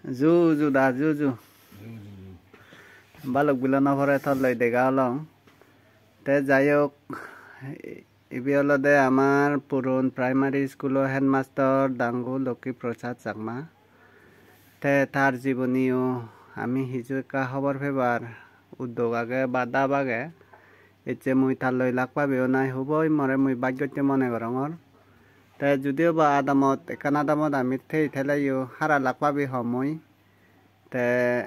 Ju da ju. Balok bilana phore thor loi dega along. Te jayok ibi olode amar purun primary school headmaster Dangu Loki Prasad Chakma. Te tar jiboniyo ami hiju ka khobor febar uddog age bada bage. Eche mui thar loi lakpa beo nai huboi more mui bagyotte mone gorongor. Te judio ba adamot ekan adamot ami thei thelayo hara lakpa bi homoi. Te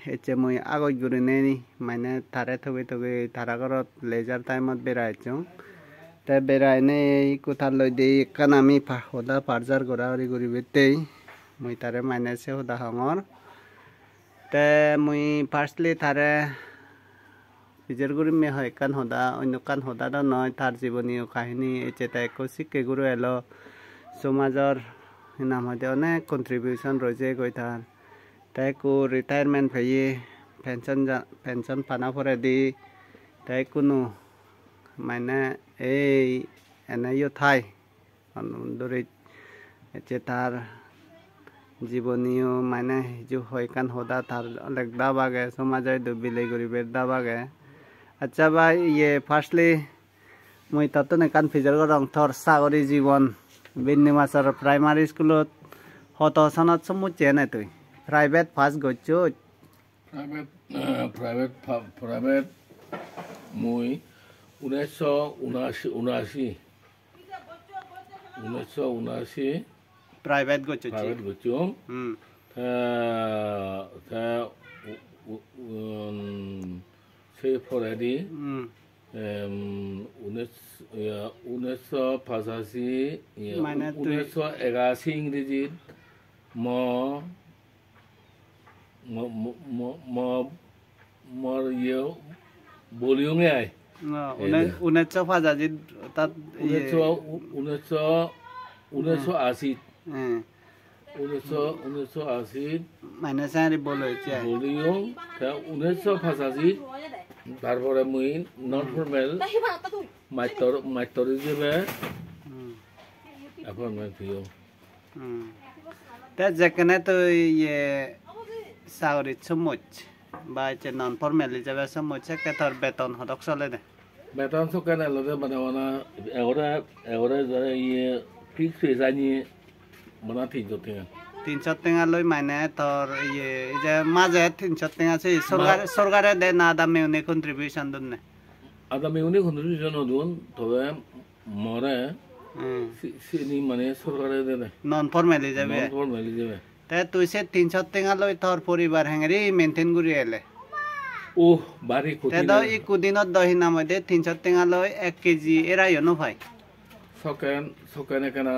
eche mui agoj gurineni maine thare thogi thara gorot leisure time ot berai chung. Te berai nei kuthar loi dei ekan ami hoda parjar gora ori guri betei mui tare maine se hoda hongor. Te mui firstly thare Bijer guri me hoy kan hoda onno kan hoda da noy tar jiboniyo kahini eche ta ekko sikke guru elo somajor hinam hode onek contribution roje goitar tai ku retirement phaye pension pana pore di tai kunu maine ei ene yo thai dori eche tar jiboniyo maine ju hoy kan hoda tar olek da bage somajoi du bilei guri ber da bage. আচ্ছা ভাই ইয়ে firstly মই ততনে কান ফিজার গরং থর সাগরি জীবন Binni মাসর primary স্কুলত হত সনত সমুচে না তুই প্রাইভেট ফার্স্ট গচ্ছু প্রাইভেট মই 1979 প্রাইভেট গচ্ছু Se foredi 1985 ইংরেজি বলিও নাই 1985 তাত 1980 মানে সারি বলছে বলিও 1985 তারপরে মুই নন ফর্মাল মাইতর হিসেবে অ্যাপয়েন্টমেন্ট দিও তে যেখানে তো ইয়ে সাগরি সমুচ বা যে নন ফর্মাল হিসেবে সমুচ কে তোর বেতন হদক চলে দে বেতন সকানে লগে মানে এগোরা ইয়ে ফিক্স হয়েছে mana 300 টাকা লই মানে তোর ইয়ে যে মাঝে 300 টাকা আছে সরকারে দে না দামে উনি কন্ট্রিবিউশন দেন না আদামে উনি কন্ট্রিবিউশন দেন তবে মরে সিনি মানে সরকারে দে নন ফর্মালি যাবে তে তুই সে 300 টাকা লই তোর পরিবার হেঙ্গরি মেইনটেইন করি এলে ও বাড়ি কোটি তে দাও ই কুদিনত দহিনা মধ্যে 300 টাকা লই 1 কেজি এরাইও ন ভাই সকানে কেনা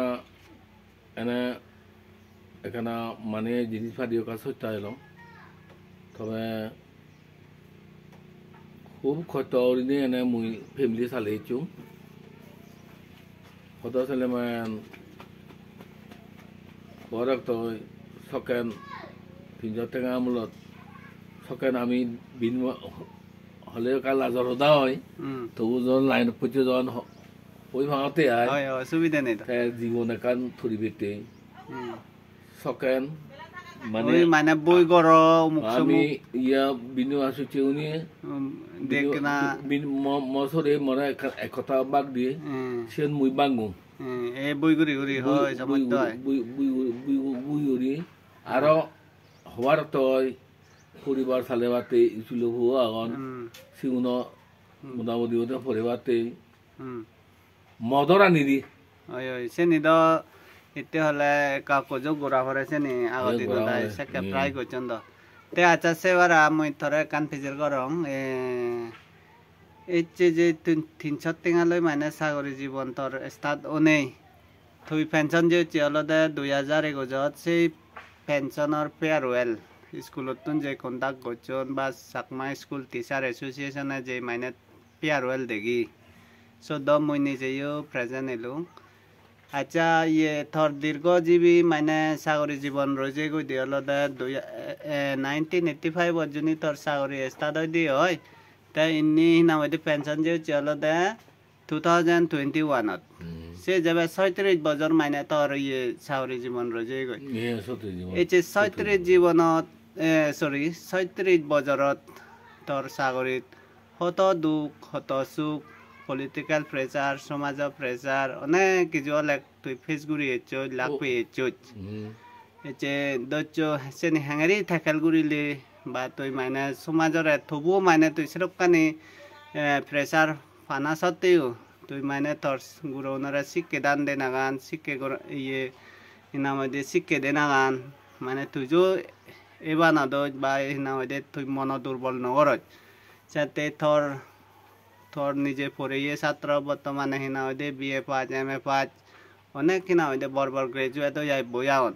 এখানে মানে জিনিস পাতিও কাজ হতে এলাম তবে খুব ক্ষত এনে মুই ফ্যামিলি চালাইছো কত ছেলে মান বড় তো সকেন 300 টাকা মূলত সকেন আমি বিন হলে কাল লাজর হদা হয় তবু জন লাইন পৌঁছে জন ওই ভাঙাতে হয় অসুবিধা নেই জীবন একান থরি বেটে সকেন মানে বই গর আমি ইয়া বিনু আসুচে উনি দেখনা মসরে মরা এক কথা বাগ দিয়ে সেন মুই বাঙ্গু এ বই গুরি গুরি হয় সমস্ত হয় বুই উরি আরো হওয়ার তয় পরিবার চালেবাতে ইছিল হুয়া আগন সিউন মোটামুটি ওটা পরিবারতে মদরা নিদি ওই সে নিদ এতে হলে কাগজও গোড়া ভরেছে নি আগতে দাই সেকে প্রায় গচন্দ তে আচ্ছা সেবারা মই থরে কনফিউজ করং এই যে 300 টাকা লই মানে সাগরি জীবন তোর স্টার্ট ওনেই তুই পেনশন যে চলদে 2021 সেই পেনশনৰ ফেয়ারওয়েল স্কুলতন যে কন্টাক্ট গচন বা সাকমা স্কুল টিচার এসোসিয়েশনে যে মানে ফেয়ারওয়েল দেগি সো দম মই নিজেও প্রেজেন্ট এলো আচ্ছা ইয়ে থর দীর্ঘজীবী মানে সাগরি জীবন রয়েছে গই দিয়লদে 1985 জনী তোর সাগরি স্টার্ট হয় দি হয় তাই ইন্নি নামে পেনশন যে চলদে 2021 সে যাবে 36 বছর মানে তোর ইয়ে চাকরি জীবন রয়ে গই এই যে 36 জীবনত সরি 36 বছৰত তোৰ চাকৰিত কত দুখ কত সুখ পলিটিক্যাল প্ৰেসাৰ সমাজৰ প্ৰেসাৰ অনেক কিছু তুই ফেস ঘুৰি লাগবে যে দৈৰ্য সেনি হাঙাৰি থাকাল ঘুৰিলে বা তুই মানে সমাজৰ থবু মানে তুই সেরকম প্রেসার ফানা সত্ত্বেও তুই মানে তোর গুরু ওনারা শিক্ষে দান দে নাগান শিক্ষে ইয়ে ইনামে শিক্ষে দে নাগান মানে তুই যে এবার না দোজ বা ইনামে তুই মন দুর্বল নগরত যাতে তোর তোর নিজে পড়ে ছাত্র বর্তমানে হিনামে BA pass M A pass অনেক হিনামে বড় বড় গ্রাজুয়েট যাই বয়ান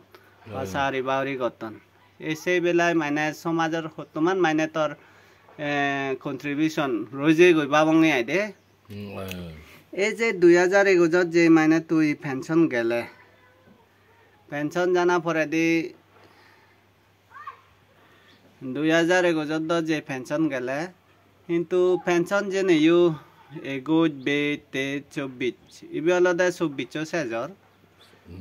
বা সারি বাউরি গতন এই সেই বেলায় মানে সমাজের বর্তমান মানে তোর কন্ট্রিবিউশন রোজে গই বাবঙ্গে আই দে এই যে 2021 যে মানে তুই পেনশন গেলে পেনশন জানা পরে দি 2021 যে পেনশন গেলে কিন্তু পেনশন যে নেইও 21-24 ইবি আলাদা 24 সেজর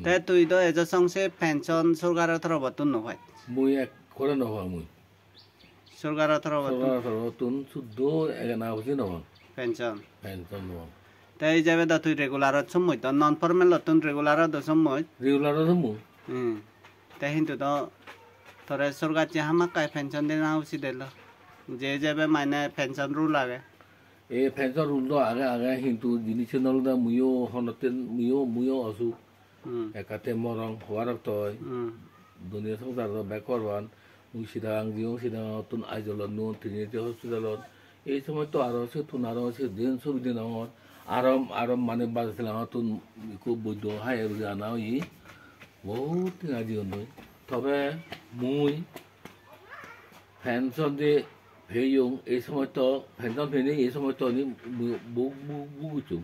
তে তুই তো এজ সংসে পেনশন সরকারের তরফতুন নয় মুই এক করে নয় মুই সরকারের তরফতুন শুদ্ধ এনা হইছে নয় পেনশন নয় তাই যাবে দা তুই রেগুলারত সময় তো নন ফর্মাল লতুন রেগুলারত সময় তাই কিন্তু তো তোরে সরকার যে হামাকায় পেনশন দেনা উচিত দিল যে যাবে মানে পেনশন রুল আগে এই পেনশন রুল তো আগে কিন্তু জিনিস নলদা মুইও হনতে মুইও অসুখ একাতে মরং হওয়ার তয় দুনিয়া সংসার ব্যাকরবান মুই সিদাং জিও সিদাং তুন আইজলত নুন ট্রিনিটি হসপিটালত এই সময় তো আরো আছে তুন আরো আছে দিন সুবিধা নয় আরম মানে বাজাছিলাম তুন খুব বৈধ হাই জানা ই বহুত আজি নয় তবে মুই পেনশন যে ভেয়ং এই সময় তো পেনশন ভেনে এই সময় তো বুগুচু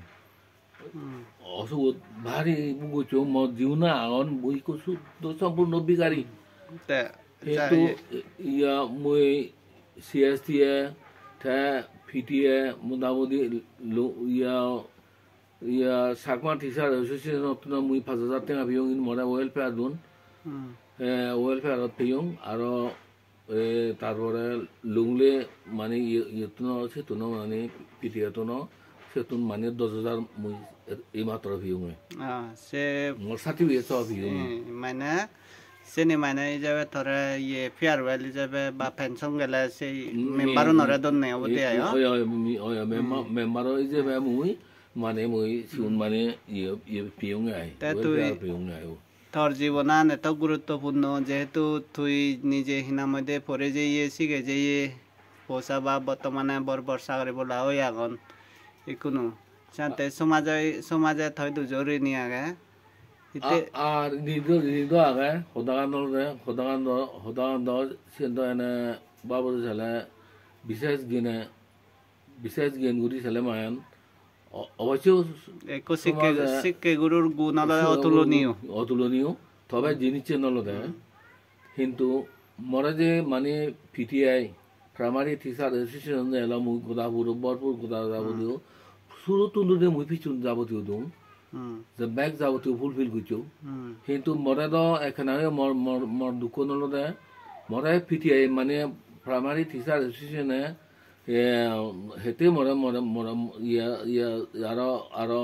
অসুখ ভারী বুগুচু ম জিউনা আগন বইকো শুদ্ধ সম্পূর্ণ বিগারি কিন্তু ইয়া মুই সিএসটিএ থা পিটিএ মোটামুটি ইয়া সাকমা টিচার এসোসিয়েশন মুই 5,000 টাকা ভিয়ং ইন মরা ওয়েলফেয়ার দুন ওয়েলফেয়ারত ভিয়ং আর তারপরে লুংলে মানে ইয়েতুন সেতুন মানে পিটিএতুন সেতুন মানে 10,000 মুই এই মাত্র ভিয়ং সে মোর সার্টিফিকেট ভিয়ং মানে সেনি মানে যাবে তোরে ইয়ে ফেয়ারওয়েল যাবে বা পেনশন গেলে সেই মেম্বারও নরে দন নে অবতে আয় মেম্বার যাবে মুই মানে মুই সিউন মানে ইয়ে পিয়ং আই পিয়ং আই তোর জীবনান এত গুরুত্বপূর্ণ যেহেতু তুই নিজে হিনামধ্যে পরে যেয়ে শিখে যেয়ে পয়সা বা বর্তমানে বড় চাকরি বলা হয়ে আগন কোনো সাথে সমাজে থৈ দুজরি নিয়ে আগে আর নিদ আগে হদাগান সিন্ধ এনে বাবু ছেলে বিশেষ জ্ঞান গুরি ছেলে মায়ান অবশ্য শিক্ষে গুরুর গুণ অতুলনীয় তবে জিনিস নলদে কিন্তু মরে যে মানে পিটিআই প্রাইমারি টিচার এসোসিয়েশন এলা মুই গোদাপুর বরপুর গোদা যাবতীয় শুরু তুলুদে মুই পিছুন যাবতীয় দম যে ব্যাগ যাবতীয় ফুলফিল করছো কিন্তু মরে তো এখানে মর দুঃখ নলদে মরে পিটিআই মানে প্রাইমারি টিচার এসোসিয়েশনে হেতে মরে আরো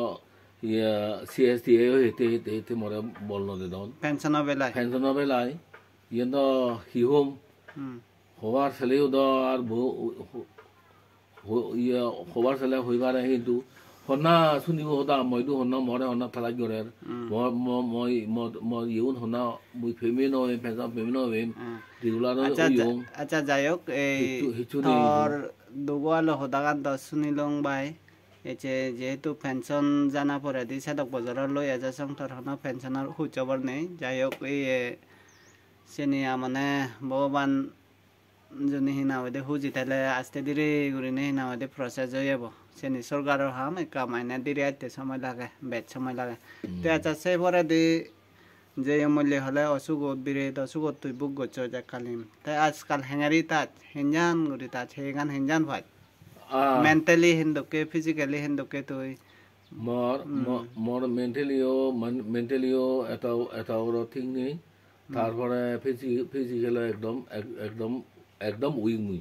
সিএসটিএ হেতে মরে বল নদে দন পেনশন বেলায় ইয়ে তো হিহোম হবার ছেলেও তো আর ইয়ে হবার ছেলে হইবারে কিন্তু হন্না শুনিব হতা মইতো হন্না মরে হন্না থালা গরের মই ইউন হন্না মুই ফেমি নয় পেনশন ফেমি নয় রেগুলার আচ্ছা যাই হোক এই তোর দুগোয়াল হদাগান দশ শুনিলং বাই এছে যেহেতু পেনশন জানা পরে দি সেদক বজার লই এজাসং তোর হন পেনশনের হুচবর নেই যাই হোক এই সেনিয়া মানে ভগবান যদি হিনাওদে হুজি তাহলে আস্তে ধীরে ঘুরিনে হিনাওদে প্রসেস হয়ে যাব সেনি সরকারের হাম কামাইনা ধীরে আইতে সময় লাগে বেদ সময় লাগে তো আচ্ছা সে পরে দি যে মূল্য হলে অসুগত বিরেদ অসুগত তুই বুক গচ্ছ যে কালিম তাই আজকাল হেঙারি তাত হেঞ্জান গুড়ি তাত হেগান হেঞ্জান ভাই মেন্টালি হিন্দুকে ফিজিক্যালি হিন্দুকে তুই মোর মেন্টালিও এটা ঠিক নেই তারপরে ফিজিক্যাল একদম উইক মুই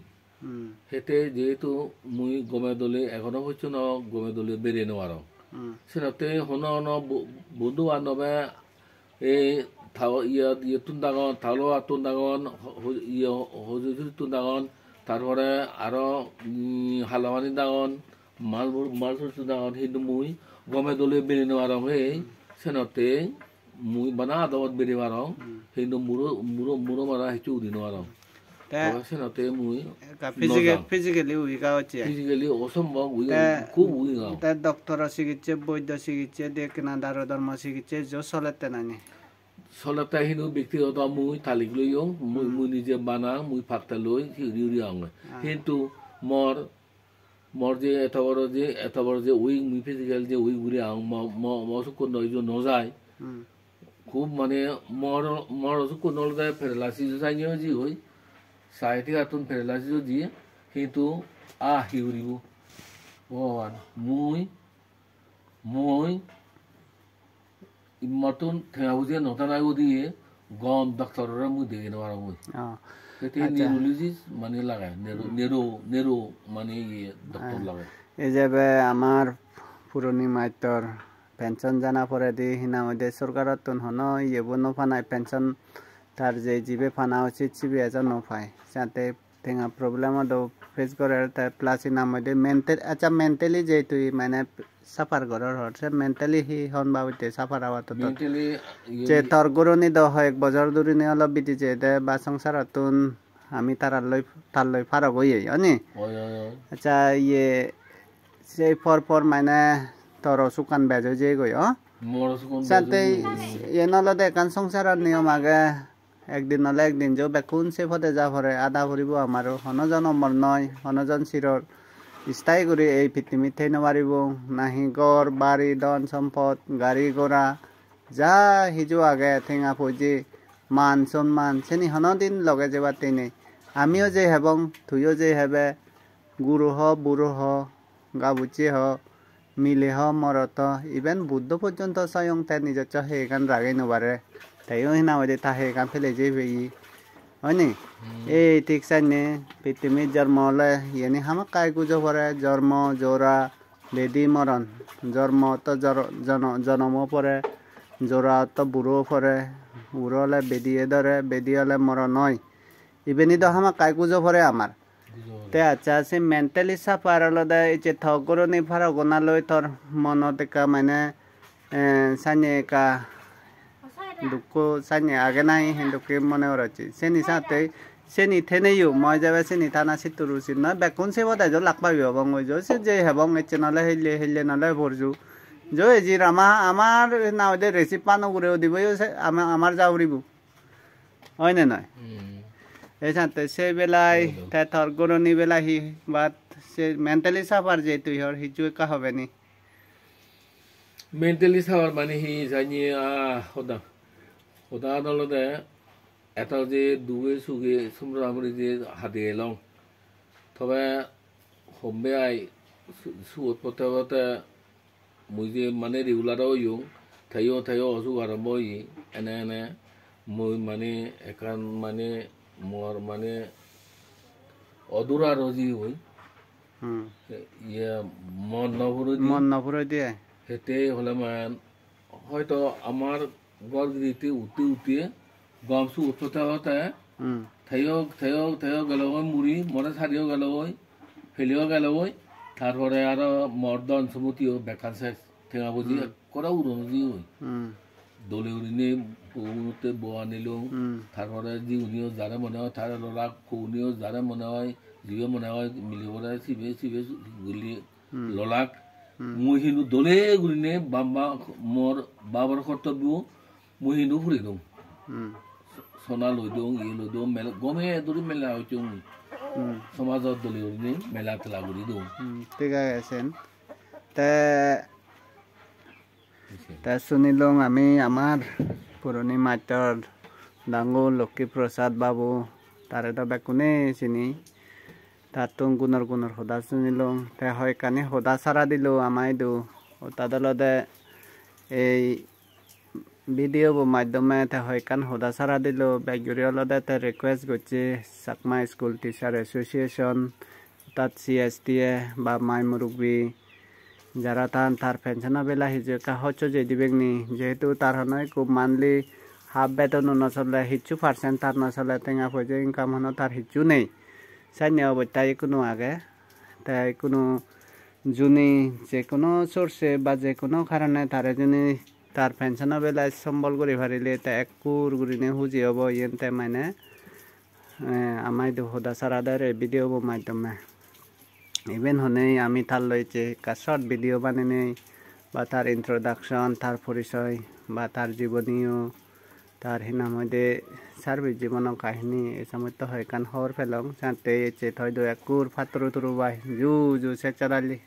হেতে যেহেতু মুই গমে দলে এখনো হচ্ছে না গমে দলে বেরিয়ে নেওয়ার সেটাতে হন বন্ধু বান্ধবে এই তুন্দাগন থালো তুন্দাগন তুন্দাগন তারপরে আরো হালামানি দাগন মাল দাগন কিন্তু মুই গমে দলে বেরিয়ে নেওয়ার এই সেনতে মুই বানা আদালত বেরিয়ে মার কিন্তু মুরো মারা হেঁচু উদি নেওয়ার সেনতে মুই ফিজিক্যালি অসম্ভব খুব উই ডক্টর চিকিৎসা বৈদ্য চিকিৎসা দিয়ে কিনা দারো ধর্ম চিকিৎসা যো চলেতে নানি চলেতে কিন্তু ব্যক্তিগত মুই তালিক লৈ মুই নিজে বানা মুই ফাটতে লৈ উড়ি আঙে কিন্তু মর যে এত বড় যে উইক মুই ফিজিক্যাল যে উইক উড়ি আং মসুক নজায় খুব মানে মর অসুখ নলদায় ফেরলাসি যাইও জি হই সাইটি আতুন ফেরলাসি দিয়ে কিন্তু হিউরিব ভগবান মুই মতন ঠেঙাবুজিয়ে নটানাইব দিয়ে গম ডাক্তাররা মুই দেখে নেওয়ার মুই নিউরোলজিস্ট মানে লাগায় নেরো মানে ডক্টর লাগায় এই যাবে আমার পুরনি মাইতর পেনশন জানা পরে দি হিনা মধ্যে সরকারের তুন হন ইয়েবো নফানায় পেনশন তার যে জিবে ফানা উচিত সিবি এজন নফায় যাতে ঠেঙা প্রবলেমও দো ফেস করে তার প্লাস হিনা মধ্যে মেন্টালি যে তুই মানে সাফার ঘরের হচ্ছে মেন্টালি হি হন বাবুতে সাফার আওয়াত যে তোর গরনি দ হয় এক বছর দূরিনি অলপ বিটি যে দে বা সংসার তুন আমি তার লই ফারক হইয়ে অনি আচ্ছা ইয়ে সেই পর মানে তোর সুকান বেজ যে গই সাথে ইয়ে নলদে কান সংসারের নিয়ম আগে একদিন নলে একদিন যে বেকুন সে ফতে যা ভরে আদা ভরিব আমারও হনজন অমর নয় হনজন চিরর স্থায়ী করে এই পৃথিবী থেই নবারিব নাহি গড় বাড়ি ধন সম্পদ গাড়ি ঘোড়া যা হিজু আগে ঠেঙা পুঁজি মান সম্মান সেনি হনদিন লগে যাবা তেনে আমিও যে হেবং তুইও যে হেবে গুরু হ বুড়ো হ গাবুচি হ মিলে হ মরত ইভেন বুদ্ধ পর্যন্ত স্বয়ং তাই নিজের হে গান রাগে নবারে তাইও হিনা হয়ে তা হে গান ফেলে যে পেয়ে হয়নি এই ঠিক চাইনে পৃথিবীর জন্ম হলে ইয়ে হামাক কাই গুজো পরে জন্ম জোড়া বেদি মরণ জন্ম তো জন্ম পরে জোড়া তো বুড়ো পরে বুড়ো হলে বেদিয়ে ধরে বেদি হলে মরণ নয় ইভেনি তো হামাক কাই গুজো পরে আমার তে আচ্ছা সে মেন্টালি সাফার আলাদা এই যে থগরো নি ফারা গোনা লই তোর মনত একা মানে সানে একা দুঃখ সানে আগে নাই হিন্দুকে মনে হচ্ছে সেনি সাথে সেনি থেনেইও মই যাবে সেনি থানা সিটুর উচিত নয় বেকুন সে বোধ হয় লাখ পাবি হবং ওই সে যে হেবং এসে নলে হেললে নলে ভরজু যে জি আমার না ওদের রেসিপ পানো ঘুরেও দিব আমার যাওরিব হয় না নয় এই সাথে সেই বেলায় তোর গরনি বেলা হি বা সে মেন্টালি সাফার যে তুই হর হিচু একা হবে নি মেন্টালি সাফার মানে হি জানি ওদা নলদে এটা যে দুয়ে সুগে সুমরামরি যে হাতে এলং তবে হম্বে আই সুত পথে মুই যে মানে রেগুলারও ইউং থাইও অসুখ আরম্ভ ই এনে মুই মানে একান মানে মোর মানে অদূরা রজি হই ইয়ে মন নভরে দিয়ে হেতে হলে মান হয়তো আমার গড় দিতে উঠিয়ে গম সু উঠতে হতে থাইও গেল মুড়ি মনে সারিও গেল ফেলিও গেল তারপরে আরো মর্দন সমুতিও বেকার শেষ ঠেঙা বুঝি করা উড়ি হই দলে উড়িনে পৌতে বোয়া নিল তারপরে যে উনিও যারা মনে হয় তারা লড়া কৌনিও যারা মনে হয় জিও মনে হয় মিলিবরা সিবে গুলি ললাক মুই হিন্দু দলে গুলিনে বাম্বা মোর বাবার কর্তব্য মুই হিন্দু ফুরি দম সোনা লই দং ইয়ে লই দম মেলা গমে দরি মেলা হইতো সমাজত দলে উড়িনে মেলা তেলা গুলি দম ঠিক আছে তা শুনিলং আমি আমার পুরনি মাইতর ডাঙ্গুর লক্ষ্মী প্রসাদ বাবু তারে তো বেকুনে চিনি তার তো গুণর সদা শুনিলং তে হয় কানে সদা সারা দিল আমাই দু তাদলতে এই ভিডিও মাধ্যমে হয়কান হুদা সারা দিল ব্যাগরি অলদে রিকোয়েস্ট করছে চাকমা স্কুল টিচার এসোসিয়েশন তাত CSTA বা মাই মুরব্বী যারা তার পেনশন বেলা হিজুকা হচ্ছে যে দিবেগনি যেহেতু তার হয় খুব মান্থলি হাফ বেতন নচলে হিচু পার্সেন্ট তার নচলে টেঙা পয়সা ইনকাম হনো তার হিচু নেই সাইনে অবস্থায় কোনো আগে তাই কোনো জুনি যে কোনো সোর্সে বা যে কোনো কারণে তারে জুনি তার পেনশনের বেলায় সম্বল করে পারিলে তা একুর গুড়িনে হুজি হব ইয়েতে মানে আমায় হুদা সারাদের ভিডিও মাধ্যমে ইভেন হনে আমি তার লইছে শর্ট ভিডিও বানিয়ে বা তার ইন্ট্রোডাকশন তার পরিচয় বা তার জীবনীয় তার হিনা মধ্যে সার্বিক জীবনের কাহিনী এই সময় তো হয় কান হর ফেলং সাথে চেত হয়তো একুর ফাতর তুরু বাই জু জু সে চালালি